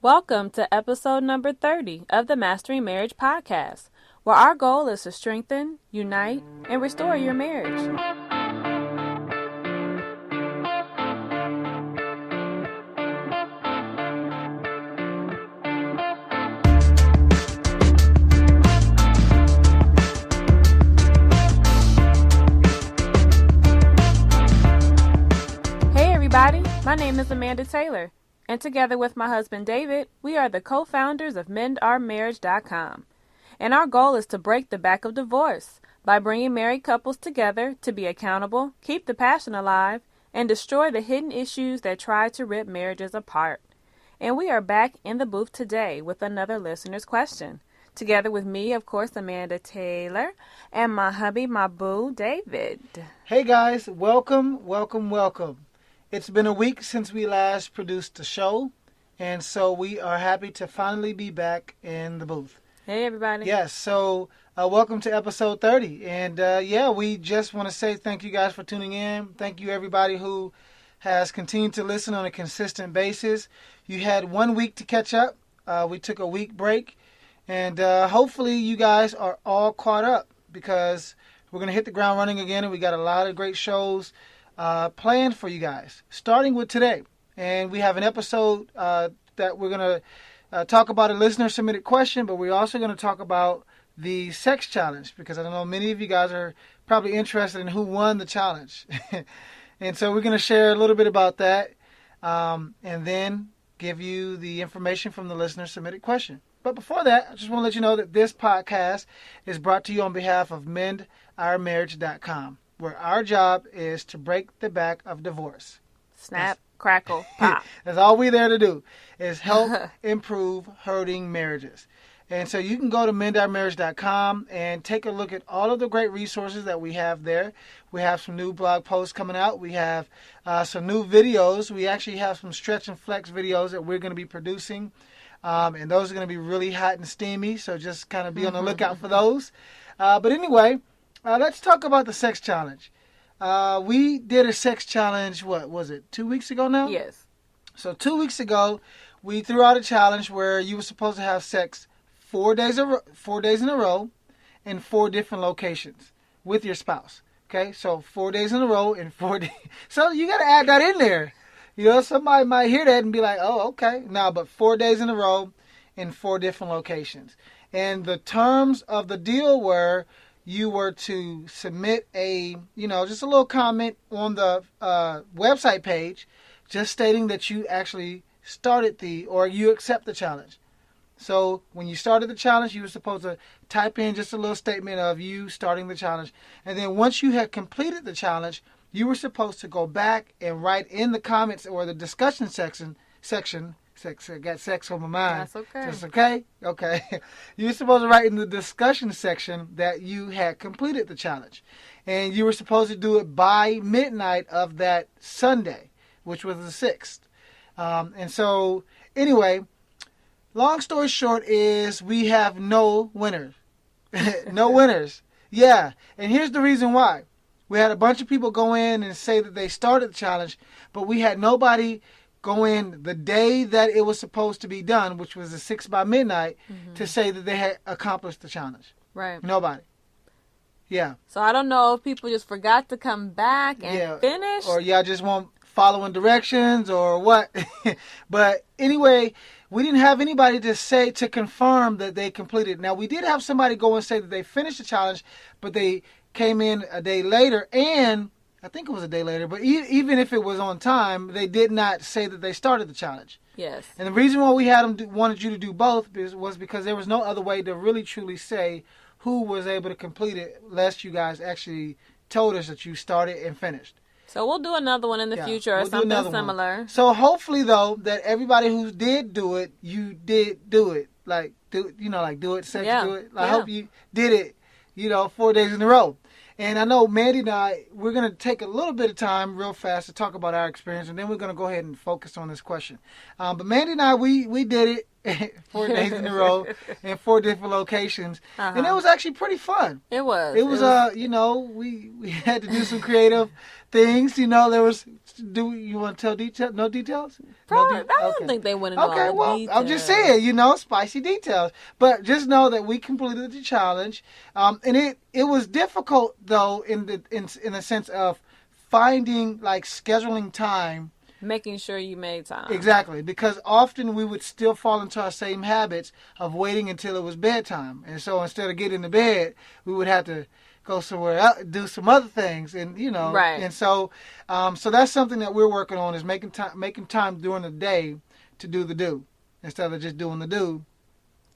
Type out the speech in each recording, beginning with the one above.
Welcome to episode number 30 of the Mastering Marriage podcast, where our goal is to strengthen, unite, and restore your marriage. Hey everybody, my name is Amanda Taylor. And together with my husband David, we are the co-founders of MendOurMarriage.com. And our goal is to break the back of divorce by bringing married couples together to be accountable, keep the passion alive, and destroy the hidden issues that try to rip marriages apart. And we are back in the booth today with another listener's question. Together with me, of course, Amanda Taylor, and my hubby, my boo, David. Hey guys, welcome. It's been a week since we last produced the show, and so we are happy to finally be back in the booth. Hey, everybody. Yes, so welcome to episode 30. And we just want to say thank you guys for tuning in. Thank you everybody who has continued to listen on a consistent basis. You had 1 week to catch up. We took a week break, and hopefully you guys are all caught up because we're going to hit the ground running again, and we got a lot of great shows planned for you guys, starting with today. And we have an episode that we're going to talk about a listener submitted question, but we're also going to talk about the sex challenge, because I know many of you guys are probably interested in who won the challenge. And so we're going to share a little bit about that, and then give you the information from the listener submitted question. But before that, I just want to let you know that this podcast is brought to you on behalf of MendOurMarriage.com, where our job is to break the back of divorce. Snap, crackle, pop. That's all we're there to do, is help improve hurting marriages. And so you can go to MendOurMarriage.com and take a look at all of the great resources that we have there. We have some new blog posts coming out. We have some new videos. We actually have some stretch and flex videos that we're going to be producing. And those are going to be really hot and steamy, so just kind of be on the lookout for those. But anyway, let's talk about the sex challenge. We did a sex challenge, what was it, 2 weeks ago now? Yes. So 2 weeks ago, we threw out a challenge where you were supposed to have sex 4 days in a row in 4 different locations with your spouse. Okay, so 4 days in a row in 4 days. So you got to add that in there. You know, somebody might hear that and be like, oh, okay. No, but 4 days in a row in 4 different locations. And the terms of the deal were you were to submit just a little comment on the website page, just stating that you actually started or you accept the challenge. So when you started the challenge, you were supposed to type in just a little statement of you starting the challenge. And then once you had completed the challenge, you were supposed to go back and write in the comments or the discussion section. I got sex on my mind. That's okay. That's okay? Okay. You were supposed to write in the discussion section that you had completed the challenge. And you were supposed to do it by midnight of that Sunday, which was the 6th. And so, anyway, long story short is we have no winners. No winners. Yeah. And here's the reason why. We had a bunch of people go in and say that they started the challenge, but we had nobody go in the day that it was supposed to be done, which was the 6th by midnight, to say that they had accomplished the challenge. Right. Nobody. Yeah. So I don't know if people just forgot to come back and finish. Or y'all just want following directions or what. But anyway, we didn't have anybody to confirm that they completed. Now, we did have somebody go and say that they finished the challenge, but they came in a day later, and I think it was a day later, but even if it was on time, they did not say that they started the challenge. Yes. And the reason why we wanted you to do both was because there was no other way to really truly say who was able to complete it, unless you guys actually told us that you started and finished. So we'll do another one in the future or something similar. So hopefully, though, that everybody who did do it, you did do it. Like, do it, do it. I hope you did it, 4 days in a row. And I know Mandy and I, we're going to take a little bit of time real fast to talk about our experience, and then we're going to go ahead and focus on this question. But Mandy and I, we did it, 4 days in a row in 4 different locations, and it Uh-huh. was actually pretty fun. It was. It was we had to do some creative things. There was. Do you want to tell detail? No details. No Probably, I don't Okay. think they went into all Okay, the well, I'm just details. saying, spicy details. But just know that we completed the challenge, and it was difficult though in the sense of finding like scheduling time. Making sure you made time. Exactly, because often we would still fall into our same habits of waiting until it was bedtime, and so instead of getting to bed, we would have to go somewhere else, do some other things, and Right. and so that's something that we're working on is making time during the day to do the do instead of just doing the do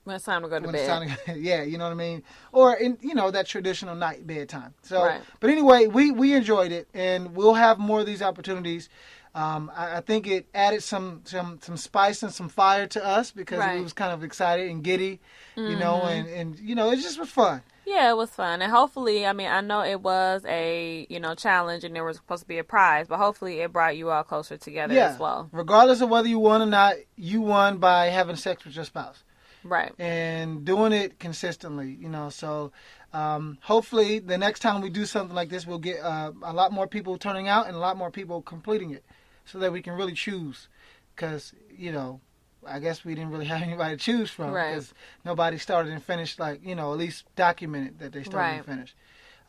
When it's time to go to when it's bed. time to, yeah, you know what I mean, or in that traditional night bedtime. So, Right. but anyway, we enjoyed it, and we'll have more of these opportunities. I think it added some spice and some fire to us because Right. we was kind of excited and giddy, Mm-hmm. and it just was fun. Yeah, it was fun. And hopefully, I mean, I know it was a, challenge and there was supposed to be a prize, but hopefully it brought you all closer together Yeah, as well. regardless of whether you won or not, you won by having sex with your spouse Right. and doing it consistently. So hopefully the next time we do something like this, we'll get a lot more people turning out and a lot more people completing it, so that we can really choose. Because I guess we didn't really have anybody to choose from Right. because nobody started and finished at least documented that they started Right. and finished.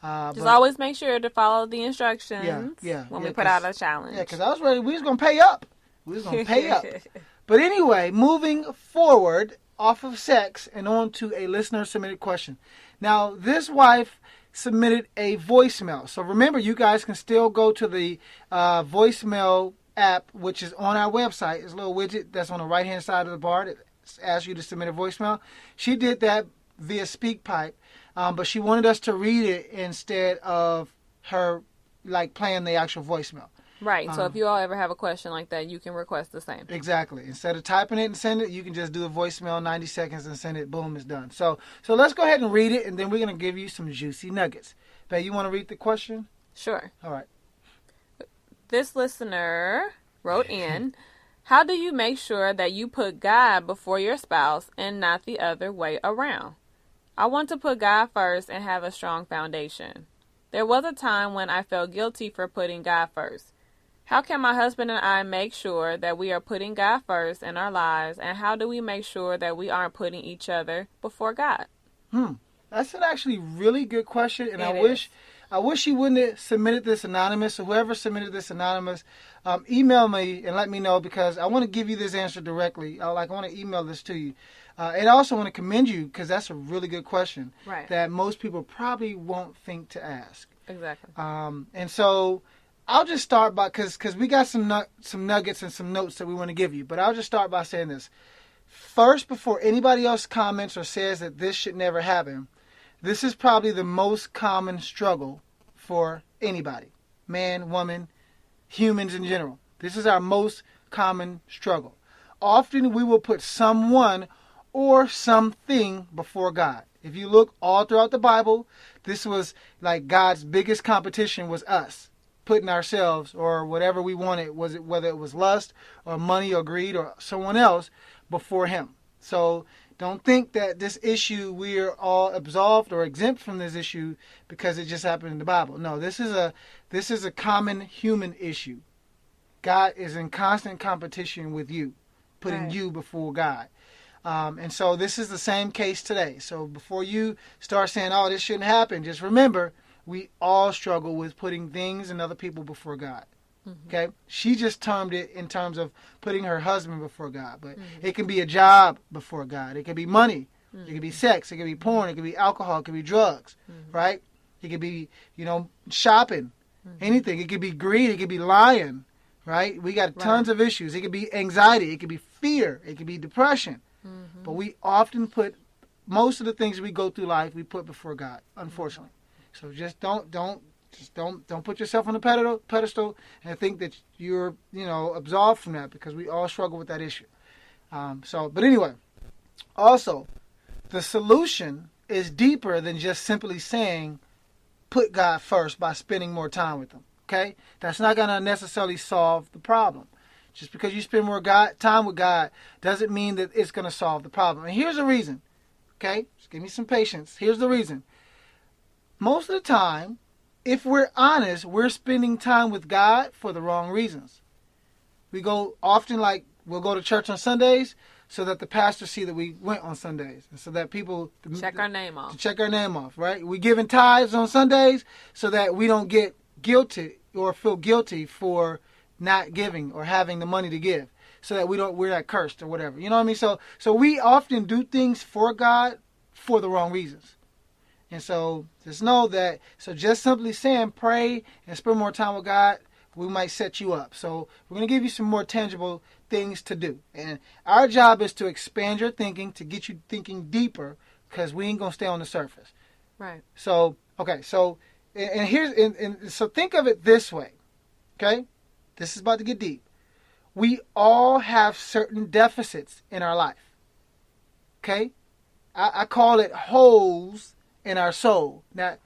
Just But always make sure to follow the instructions when we put out a challenge. Yeah, because I was ready. We was gonna pay up. We was gonna pay up. But anyway, moving forward off of sex and on to a listener submitted question. Now, this wife submitted a voicemail. So remember, you guys can still go to the voicemail app, which is on our website. It's a little widget that's on the right hand side of the bar that asks you to submit a voicemail. She did that via SpeakPipe, but she wanted us to read it instead of her playing the actual voicemail. Right. So if you all ever have a question like that, you can request the same. Exactly. Instead of typing it and send it, you can just do a voicemail, 90 seconds, and send it. Boom, it's done. So let's go ahead and read it, and then we're going to give you some juicy nuggets. Babe, you want to read the question? Sure. All right. This listener wrote in, how do you make sure that you put God before your spouse and not the other way around? I want to put God first and have a strong foundation. There was a time when I felt guilty for putting God first. How can my husband and I make sure that we are putting God first in our lives, and how do we make sure that we aren't putting each other before God? That's an actually really good question, and It I wish you wouldn't have submitted this anonymous. So whoever submitted this anonymous, email me and let me know, because I want to give you this answer directly. I want to email this to you. And I also want to commend you because that's a really good question Right. that most people probably won't think to ask. Exactly. And so I'll just start by, because we got some nuggets and some notes that we want to give you. But I'll just start by saying this. First, before anybody else comments or says that this should never happen, this is probably the most common struggle for anybody. Man, woman, humans in general. This is our most common struggle. Often we will put someone or something before God. If you look all throughout the Bible, this was like God's biggest competition was us. Putting ourselves or whatever we wanted, whether it was lust or money or greed or someone else, before him. So don't think that this issue, we're all absolved or exempt from this issue because it just happened in the Bible. No, this is a common human issue. God is in constant competition with you, putting Right. you before God. And so this is the same case today. So before you start saying, oh, this shouldn't happen, just remember, we all struggle with putting things and other people before God. Okay? She just termed it in terms of putting her husband before God. But it can be a job before God. It can be money. It can be sex. It can be porn. It can be alcohol. It can be drugs. Right? It could be, shopping. Anything. It could be greed. It could be lying. Right? We got tons of issues. It could be anxiety. It could be fear. It could be depression. But we often put most of the things we go through life, we put before God, unfortunately. So just don't put yourself on a pedestal and think that you're, absolved from that, because we all struggle with that issue. But anyway, also, the solution is deeper than just simply saying, put God first by spending more time with him. Okay? That's not going to necessarily solve the problem. Just because you spend more time with God doesn't mean that it's going to solve the problem. And here's the reason. Okay? Just give me some patience. Here's the reason. Most of the time, if we're honest, we're spending time with God for the wrong reasons. We go often, like, we'll go to church on Sundays so that the pastor see that we went on Sundays, and so that people check our name off. To check our name off, right? We giving tithes on Sundays so that we don't get guilty or feel guilty for not giving or having the money to give, so that we're not cursed or whatever. You know what I mean? So we often do things for God for the wrong reasons. And so just know that. So just simply saying pray and spend more time with God, we might set you up. So we're going to give you some more tangible things to do. And our job is to expand your thinking, to get you thinking deeper, because we ain't going to stay on the surface. Right. So, okay. So, so think of it this way. Okay? This is about to get deep. We all have certain deficits in our life. Okay? I call it holes in our soul. Not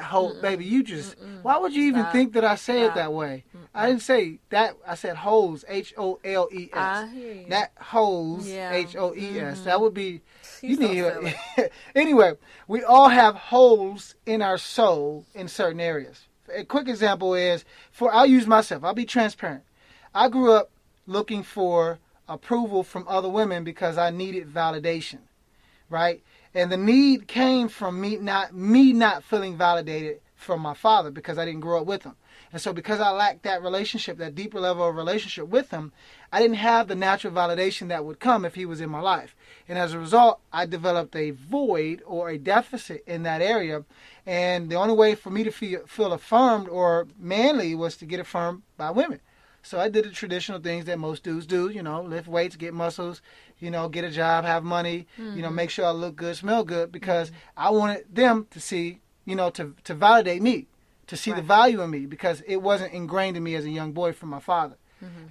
hole, baby. You just. Why would you even think that I say it that way? I didn't say that. I said holes. HOLES. I hear you. Not holes. Yeah. HOES. That would be. She's You need. so Anyway, we all have holes in our soul in certain areas. A quick example is I'll use myself. I'll be transparent. I grew up looking for approval from other women because I needed validation, right? And the need came from me not feeling validated from my father because I didn't grow up with him. And so because I lacked that relationship, that deeper level of relationship with him, I didn't have the natural validation that would come if he was in my life. And as a result, I developed a void or a deficit in that area. And the only way for me to feel affirmed or manly was to get affirmed by women. So I did the traditional things that most dudes do, lift weights, get muscles, get a job, have money, make sure I look good, smell good, because I wanted them to see, to validate me, to see the value in me, because it wasn't ingrained in me as a young boy from my father.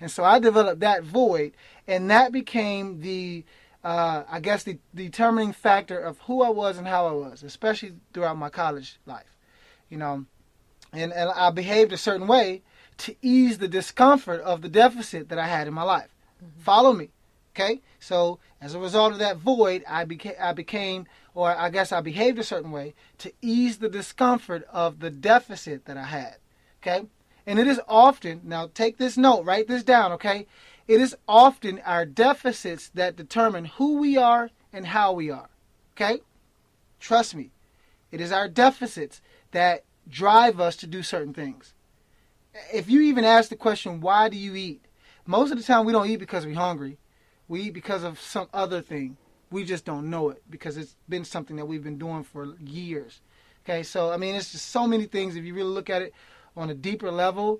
And so I developed that void, and that became the determining factor of who I was and how I was, especially throughout my college life, and I behaved a certain way to ease the discomfort of the deficit that I had in my life. Follow me. Okay? So as a result of that void, I behaved a certain way to ease the discomfort of the deficit that I had. Okay? And it is often, now take this note, write this down, okay? It is often our deficits that determine who we are and how we are. Okay? Trust me. It is our deficits that drive us to do certain things. If you even ask the question, why do you eat? Most of the time we don't eat because we're hungry. We eat because of some other thing. We just don't know it because it's been something that we've been doing for years. Okay, so it's just so many things. If you really look at it on a deeper level,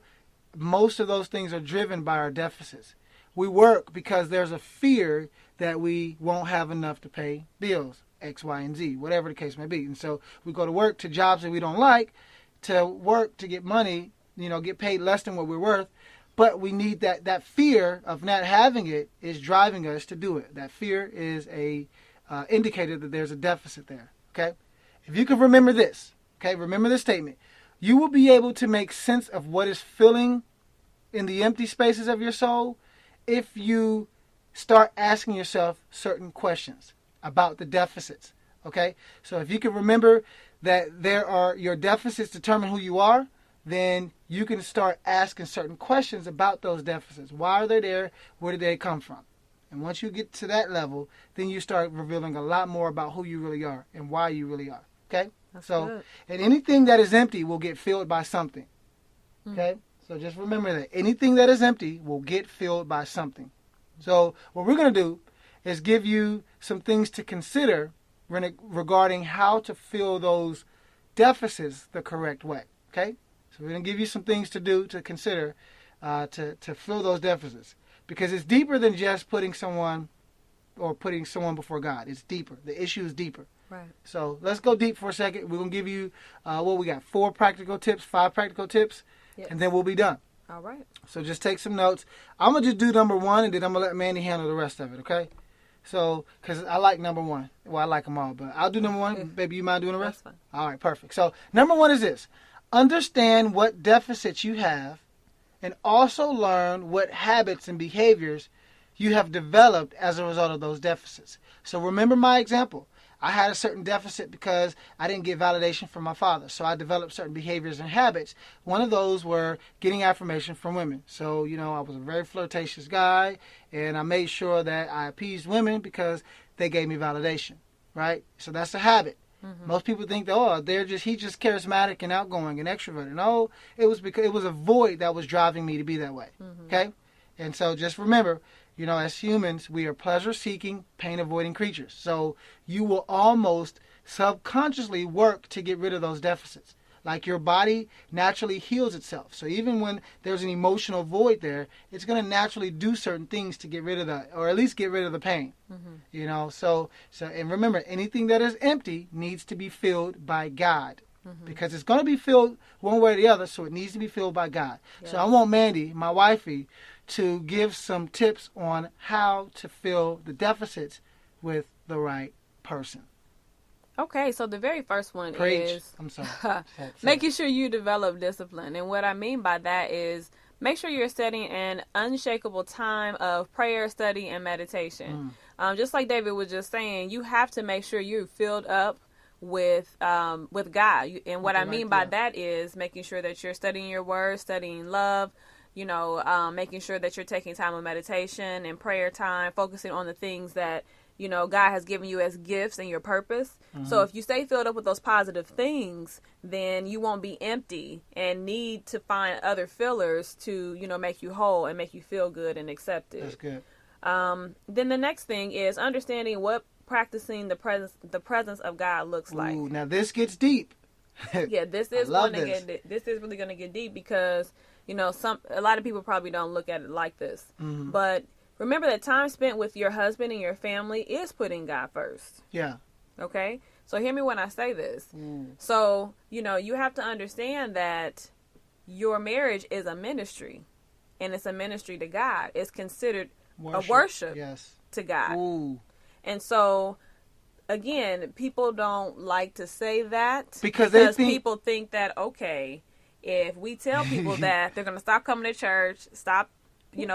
most of those things are driven by our deficits. We work because there's a fear that we won't have enough to pay bills, X, Y, and Z, whatever the case may be. And so we go to work to jobs that we don't like, to work to get money, get paid less than what we're worth. But we need that fear of not having it is driving us to do it. That fear is a indicator that there's a deficit there. Okay? If you can remember this, okay, remember this statement, you will be able to make sense of what is filling in the empty spaces of your soul if you start asking yourself certain questions about the deficits. Okay? So if you can remember that your deficits determine who you are, then you can start asking certain questions about those deficits. Why are they there? Where did they come from? And once you get to that level, then you start revealing a lot more about who you really are and why you really are. Okay? That's so, good. And anything that is empty will get filled by something. Okay? So just remember that. Anything that is empty will get filled by something. So what we're going to do is give you some things to consider regarding how to fill those deficits the correct way. Okay? So we're going to give you some things to do, to consider, to fill those deficits. Because it's deeper than just putting someone before God. It's deeper. The issue is deeper. Right. So let's go deep for a second. We're going to give you, 5 practical tips, Yes. and then we'll be done. All right. So just take some notes. I'm going to just do number 1, and then I'm going to let Mandy handle the rest of it, okay? So, because I like number 1. Well, I like them all, but I'll do number 1. Baby, you mind doing the rest? That's fine. All right, perfect. So number 1 is this. Understand what deficits you have and also learn what habits and behaviors you have developed as a result of those deficits. So remember my example. I had a certain deficit because I didn't get validation from my father. So I developed certain behaviors and habits. One of those were getting affirmation from women. So, I was a very flirtatious guy, and I made sure that I appeased women because they gave me validation, right? So that's a habit. Mm-hmm. Most people think that, he's just charismatic and outgoing and extroverted. No, it was because it was a void that was driving me to be that way. Mm-hmm. Okay? And so just remember, as humans, we are pleasure-seeking, pain-avoiding creatures. So you will almost subconsciously work to get rid of those deficits. Like your body naturally heals itself. So even when there's an emotional void there, it's going to naturally do certain things to get rid of that, or at least get rid of the pain. Mm-hmm. So and remember, anything that is empty needs to be filled by God. Mm-hmm. Because it's going to be filled one way or the other, so it needs to be filled by God. Yes. So I want Mandy, my wifey, to give some tips on how to fill the deficits with the right person. Okay, so the very first one is I'm sorry. making sure you develop discipline. And what I mean by that is make sure you're setting an unshakable time of prayer, study, and meditation. Just like David was just saying, you have to make sure you're filled up with God. And what I mean by that is making sure that you're studying your word, studying love, making sure that you're taking time of meditation and prayer time, focusing on the things that, God has given you as gifts and your purpose. Mm-hmm. So if you stay filled up with those positive things, then you won't be empty and need to find other fillers to, make you whole and make you feel good and accepted. That's good. Then the next thing is understanding what practicing the presence of God looks like. Ooh, now this gets deep. Yeah, this is really going to get deep because a lot of people probably don't look at it like this. Mm-hmm. But remember that time spent with your husband and your family is putting God first. Yeah. Okay? So hear me when I say this. So, you have to understand that your marriage is a ministry, and it's a ministry to God. It's considered a worship to God. Ooh. And so, again, people don't like to say that because people think that, okay, if we tell people that, they're going to stop coming to church, stop,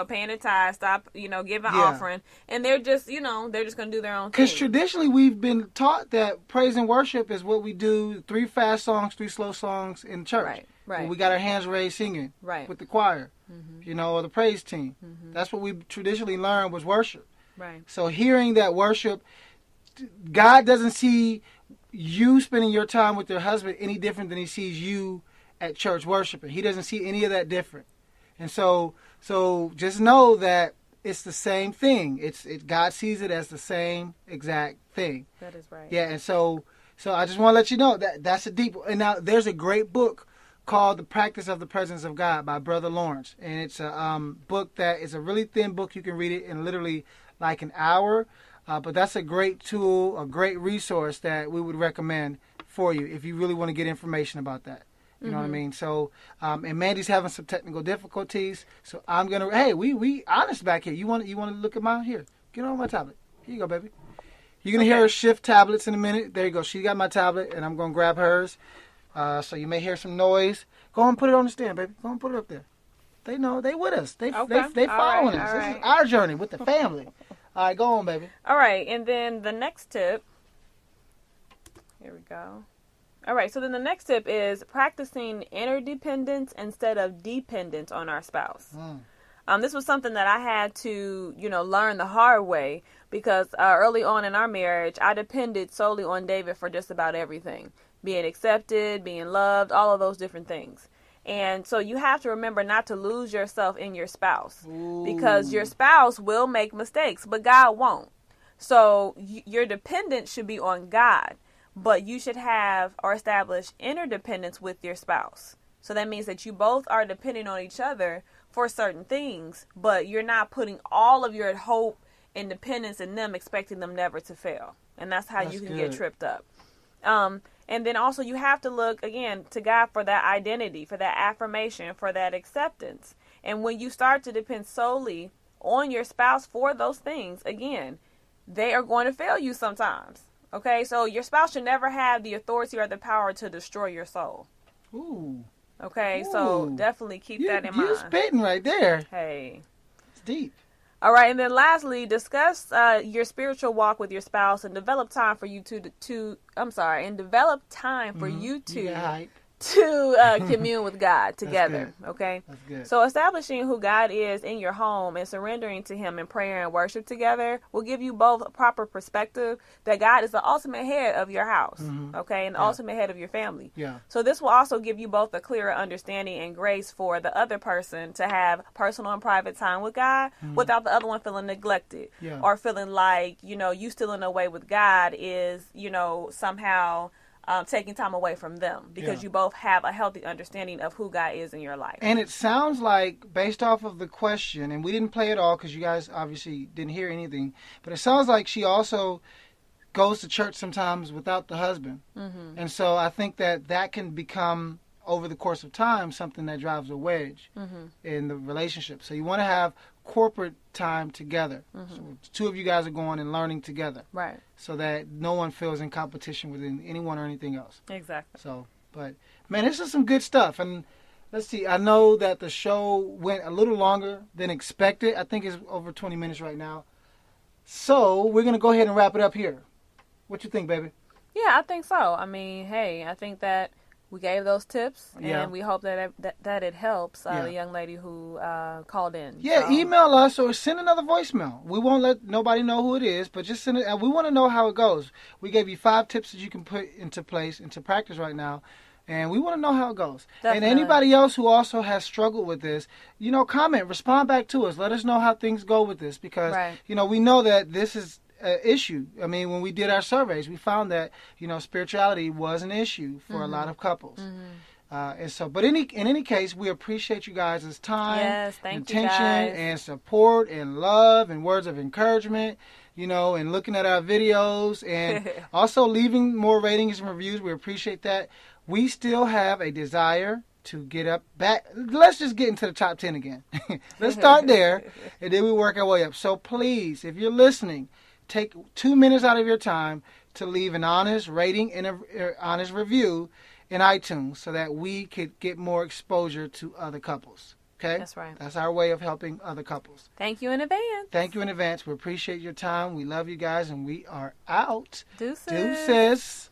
paying the tithe, stop, giving offering, and they're just going to do their own thing. Because traditionally we've been taught that praise and worship is what we do, 3 fast songs, 3 slow songs in church. Right. We got our hands raised singing with the choir, or the praise team. Mm-hmm. That's what we traditionally learned was worship. Right. So hearing that worship, God doesn't see you spending your time with your husband any different than he sees you at church worshiping. He doesn't see any of that different. And so just know that it's the same thing. God sees it as the same exact thing. That is right. Yeah, and so I just want to let you know that that's a deep. And now there's a great book called The Practice of the Presence of God by Brother Lawrence, and it's a book that is a really thin book. You can read it in literally like an hour, but that's a great tool, a great resource that we would recommend for you if you really want to get information about that. You know what I mean? So, and Mandy's having some technical difficulties, so I'm gonna. Hey, we honest back here. You want to look at mine here? Get on my tablet. Here you go, baby. You're gonna hear her shift tablets in a minute. There you go. She got my tablet, and I'm gonna grab hers. So you may hear some noise. Go and put it on the stand, baby. Go and put it up there. They know. They with us. They following us. This is our journey with the family. All right, go on, baby. All right, and then the next tip. Here we go. All right, so then the next tip is practicing interdependence instead of dependence on our spouse. This was something that I had to, learn the hard way because early on in our marriage, I depended solely on David for just about everything. Being accepted, being loved, all of those different things. And so you have to remember not to lose yourself in your spouse. Ooh. Because your spouse will make mistakes, but God won't. So your dependence should be on God. But you should have or establish interdependence with your spouse. So that means that you both are depending on each other for certain things, but you're not putting all of your hope and dependence in them, expecting them never to fail. And that's how you can get tripped up. And then also you have to look, again, to God for that identity, for that affirmation, for that acceptance. And when you start to depend solely on your spouse for those things, again, they are going to fail you sometimes. Okay, so your spouse should never have the authority or the power to destroy your soul. Ooh, Okay, so Ooh. definitely keep that in You mind. spitting right there. Hey. It's deep. All right, and then lastly, discuss your spiritual walk with your spouse and develop time for you develop time for you You two got hype. to commune with God together. That's Okay, That's good. so establishing who God is in your home and surrendering to Him in prayer and worship together will give you both a proper perspective that God is the ultimate head of your house. Okay, and the ultimate head of your family. Yeah. So this will also give you both a clearer understanding and grace for the other person to have personal and private time with God without the other one feeling neglected or feeling like, you still in a way with God is, somehow taking time away from them because you both have a healthy understanding of who God is in your life. And it sounds like, based off of the question, and we didn't play it all because you guys obviously didn't hear anything, but it sounds like she also goes to church sometimes without the husband. And so I think that can become, over the course of time, something that drives a wedge in the relationship. So you want to have corporate time together. So the two of you guys are going and learning together. Right. So that no one feels in competition with anyone or anything else. Exactly. So, but man, this is some good stuff. And let's see, I know that the show went a little longer than expected. I think it's over 20 minutes right now. So we're going to go ahead and wrap it up here. What you think, baby? Yeah, I think so. I mean, hey, I think that we gave those tips, and we hope that it helps the young lady who called in. Yeah, so. Email us or send another voicemail. We won't let nobody know who it is, but just send it. We want to know how it goes. We gave you 5 tips that you can put into practice right now, and we want to know how it goes. Definitely. And anybody else who also has struggled with this, comment, respond back to us. Let us know how things go with this because, we know that this is issue. I mean, when we did our surveys, we found that spirituality was an issue for a lot of couples. And so, but in any case, we appreciate you guys' time, attention, and support, and love, and words of encouragement. And looking at our videos, and also leaving more ratings and reviews. We appreciate that. We still have a desire to get up back. Let's just get into the top 10 again. Let's start there, and then we work our way up. So please, if you're listening, take 2 minutes out of your time to leave an honest rating and an honest review in iTunes so that we could get more exposure to other couples. Okay? That's right. That's our way of helping other couples. Thank you in advance. Thank you in advance. We appreciate your time. We love you guys, and we are out. Deuces. Deuces.